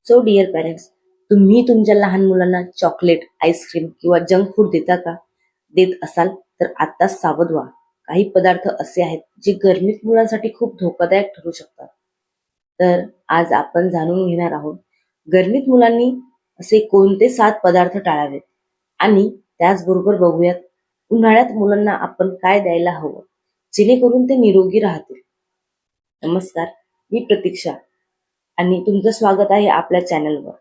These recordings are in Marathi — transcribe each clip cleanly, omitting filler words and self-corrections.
सो डिअर पॅरेंट्स, तुम्ही तुमच्या लहान मुलांना चॉकलेट, आईस्क्रीम किंवा जंक फूड देता का? देत असाल तर आत्ताच सावध व्हा. काही पदार्थ असे आहेत जे गरमीत मुलांसाठी खूप धोकादायक ठरू शकतात. तर आज आपण जाणून घेणार आहोत गरमीत मुलांनी असे कोणते 7 पदार्थ टाळावेत आणि त्याचबरोबर बघूयात उन्हाळ्यात मुलांना आपण काय द्यायला हवं जेणेकरून ते निरोगी राहतील. नमस्कार, मी प्रतीक्षा आणि तुमचं स्वागत आहे आपल्या चॅनलवर.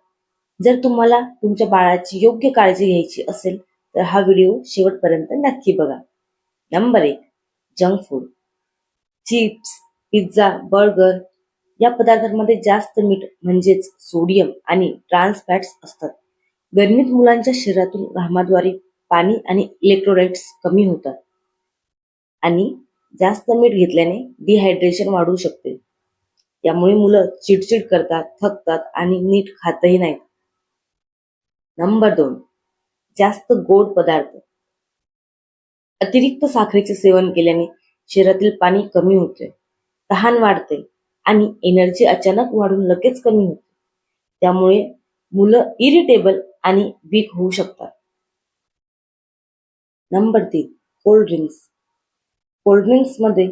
जर तुम्हाला तुमच्या बाळाची योग्य काळजी घ्यायची असेल तर हा व्हिडिओ शेवटपर्यंत नक्की बघा. Number 1, junk food. Chips, pizza, burger या पदार्थांमध्ये जास्त मीठ म्हणजेच सोडियम आणि ट्रान्स फॅट्स असतात. गरमीत मुलांच्या शरीरातून घामाद्वारे पाणी आणि इलेक्ट्रोलाइट्स कमी होतात आणि जास्त मीठ घेतल्याने डिहायड्रेशन वाढू शकते. त्यामुळे मुलं चिडचिड करतात, थकतात आणि नीट खातही नाहीत. नंबर 2, जास्त गोड पदार्थ. अतिरिक्त साखरेचे सेवन केल्याने शरीरातील पाणी कमी होते, तहान वाढते आणि एनर्जी अचानक वाढून लगेच कमी होते. त्यामुळे मुलं इरिटेबल आणि वीक होऊ शकतात. Number 3, cold drinks. Cold drinks मध्ये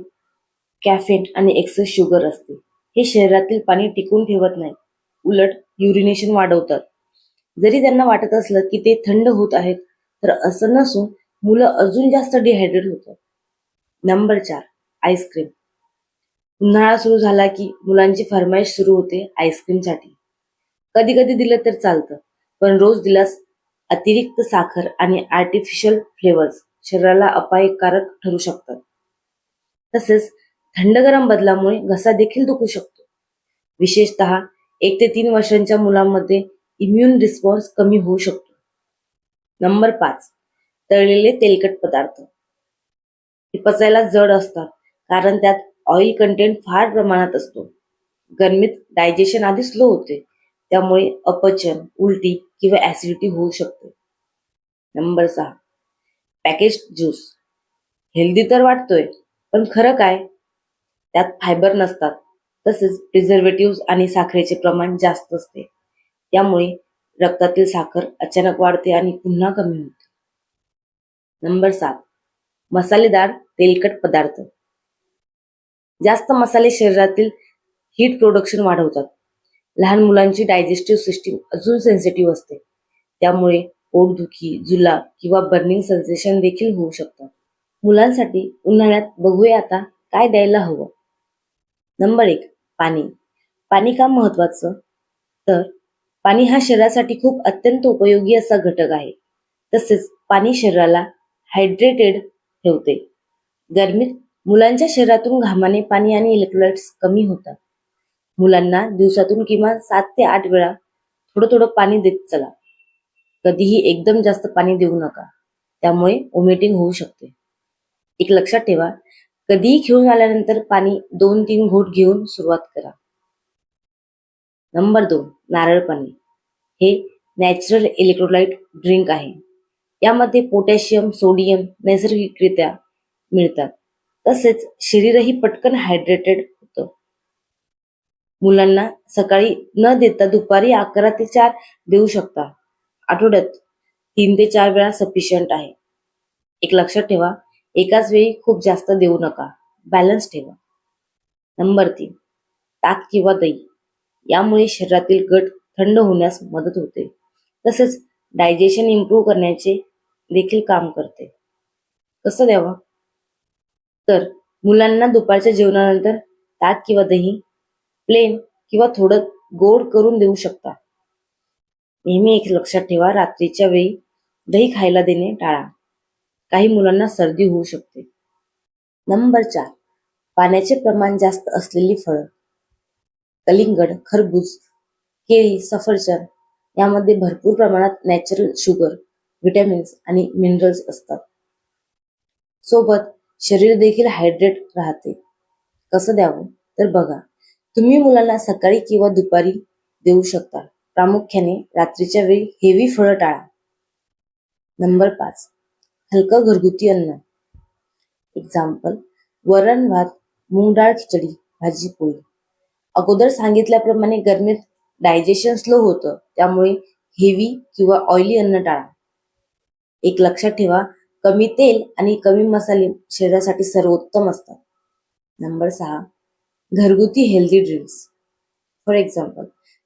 कॅफेन आणि एक्सेस शुगर असते. हे शरीरातील पाणी टिकून ठेवत नाही, उलट युरिनेशन वाढवतात. जरी त्यांना वाटत असलं की ते थंड होत आहेत, तर असं नसून मुलं अजून जास्त डिहायड्रेट होतात. Number 4, ice cream. उन्हाळा सुरू झाला की मुलांची फरमाईश सुरू होते आईस्क्रीमसाठी. कधी कधी दिलं तर चालतं, पण रोज दिल्यास अतिरिक्त साखर आणि आर्टिफिशियल फ्लेवर्स शरीराला अपायकारक ठरू शकतात. तसेच थंड गरम बदलामुळे घसा देखील दुखू शकतो. विशेषतः 1 ते 3 वर्षांच्या मुलांमध्ये इम्युन रिस्पॉन्स कमी होऊ शकतो. नंबर 5, तळलेले तेलकट पदार्थ. हे पचायला जड असतात कारण त्यात ऑइल कंटेंट फार प्रमाणात असतो. गरमीत डायजेशन आधी स्लो होते, त्यामुळे अपचन, उलटी किंवा ऍसिडिटी होऊ शकते. Number 6, packaged juice. हेल्दी तर वाटतोय, पण खरं काय? त्यात फायबर नसतात, तसेच प्रिझर्वेटिव्ह आणि साखरेचे प्रमाण जास्त असते. त्यामुळे रक्तातील साखर अचानक वाढते आणि पुन्हा कमी होते. नंबर 7, मसालेदार तेलकट पदार्थ. जास्त मसाले शरीरातील हीट प्रोडक्शन वाढवतात. लहान मुलांची डायजेस्टिव्ह सिस्टीम अजून सेन्सिटिव्ह असते, त्यामुळे पोटदुखी, जुलाब किंवा बर्निंग सेन्सेशन देखील होऊ शकतात. मुलांसाठी उन्हाळ्यात बघूया आता काय द्यायला हवं. नंबर 1, पाणी. पाणी का महत्वाचं? तर पाणी हा शरीरासाठी खूप अत्यंत उपयोगी असा घटक आहे. तसेच पाणी शरीराला हायड्रेटेड ठेवते. गरमीत मुलांच्या शरीरातून घामाने पाणी आणि इलेक्ट्रोलाइट्स कमी होतात. मुलांना दिवसातून किमान 7 ते 8 वेळा थोडं थोडं पाणी देत चला. कधीही एकदम जास्त पाणी देऊ नका, त्यामुळे वॉमिटिंग होऊ शकते. एक लक्षात ठेवा, कधीही खेळून आल्यानंतर पाणी 2-3 घोट घेऊन सुरुवात करा. नंबर 2, नारळ पाणी. हे नॅचरल इलेक्ट्रोलाइट ड्रिंक आहे. यामध्ये पोटॅशियम, सोडियम नैसर्गिकरित्या मिळतात. तसेच शरीरही पटकन हायड्रेटेड होतं. मुलांना सकाळी न देता दुपारी 11 ते 4 देऊ शकता. आठवड्यात 3 ते 4 वेळा सफिशियंट आहे. एक लक्षात ठेवा, एकाच वेळी खूप जास्त देऊ नका. बॅलन्स ठेवा. नंबर 3, ताक किंवा दही. यामुळे शरीरातील गट थंड होण्यास मदत होते. तसेच डायजेशन इम्प्रूव्ह करण्याचे देखील काम करते. कसं द्यावं? तर मुलांना दुपारच्या जेवणानंतर ताक किंवा दही प्लेन किंवा थोडं गोड करून देऊ शकता. नेहमी एक लक्षात ठेवा, रात्रीच्या वेळी दही खायला देणे टाळा. काही मुलांना सर्दी होऊ शकते. नंबर 4, पाण्याचे प्रमाण जास्त असलेली फळं. कलिंगड, खरबूज, केळी, सफरचंद यामध्ये भरपूर प्रमाणात नॅचरल शुगर, विटॅमिन्स आणि मिनरल्स असतात. सोबत शरीर देखील हायड्रेट राहते. कसं द्यावं? तर बघा, तुम्ही मुलांना सकाळी किंवा दुपारी देऊ शकता. प्रामुख्याने रात्रीच्या वेळी हेवी फळं टाळा. नंबर 5, हलकं घरगुती अन्न. एक्झाम्पल, वरण भात, मूग डाळ खिचडी, भाजी पोळी. अगोदर सांगितल्याप्रमाणे गरमीत डायजेशन स्लो होतं, त्यामुळे हेवी किंवा ऑइली अन्न टाळा. एक लक्षात ठेवा, कमी तेल आणि कमी मसाले शरीरासाठी सर्वोत्तम असतात. नंबर 6, घरगुती हेल्दी ड्रिंक्स. फॉर एक्झाम्पल,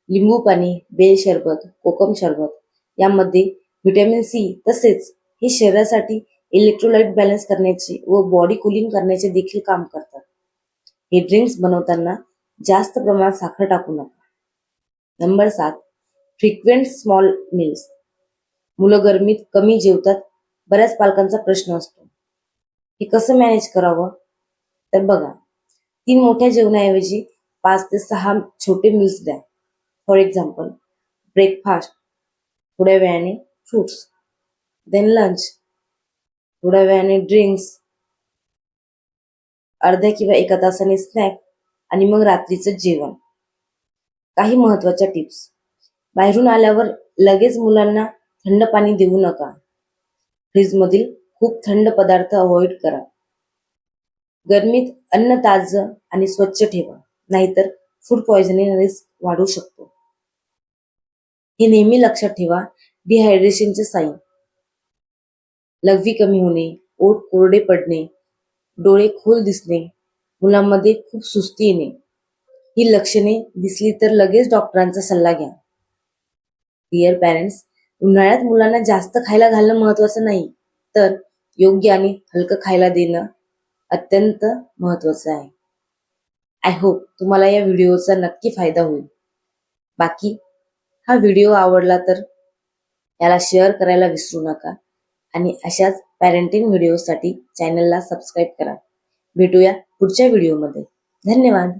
लिंबू पाणी, बेल सरबत, कोकम सरबत यामध्ये व्हिटॅमिन सी तसेच हे शरीरासाठी इलेक्ट्रोलाइट बॅलन्स करण्याचे व बॉडी कुलिंग करण्याचे देखील काम करतात. हे ड्रिंक्स बनवताना जास्त प्रमाणात साखर टाकू नका. Number 7, frequent small meals. मुलं गरमीत कमी जेवतात, बऱ्याच पालकांचा प्रश्न असतो. हे कसं मॅनेज करावं? तर बघा, 3 मोठ्या जेवणाऐवजी 5 ते 6 छोटे मील्स द्या. फॉर एक्झाम्पल, ब्रेकफास्ट, थोड्या वेळाने फ्रुट्स, देन लंच, थोड्या वेळाने ड्रिंक्स, अर्ध्या किंवा 1 तासाने स्नॅक आणि मग रात्रीचं जेवण. काही महत्त्वाच्या टिप्स. बाहेरून आल्यावर लगेच मुलांना थंड पाणी देऊ नका. फ्रीजमधील खूप थंड पदार्थ अवॉइड करा. गरमीत अन्न ताजं आणि स्वच्छ ठेवा, नाहीतर फूड पॉयझनिंग रिस्क वाढू शकतो. हे नेहमी लक्षात ठेवा. डिहायड्रेशनचे साईन: लघवी कमी होणे, ओठ कोरडे पडणे, डोळे खोल दिसणे, मुलांमध्ये खूप सुस्ती येणे. ही लक्षणे दिसली तर लगेच डॉक्टरांचा सल्ला घ्या. डिअर पॅरेंट्स, उन्हाळ्यात मुलांना जास्त खायला घालणं महत्वाचं नाही, तर योग्य आणि हलकं खायला देणं अत्यंत महत्वाचं आहे. आय होप तुम्हाला या व्हिडिओचा नक्की फायदा होईल. बाकी हा व्हिडिओ आवडला तर याला शेअर करायला विसरू नका आणि अशाच पॅरेंटिंग व्हिडिओसाठी चॅनलला सबस्क्राईब करा. भेटूया पुढच्या व्हिडिओमध्ये. धन्यवाद.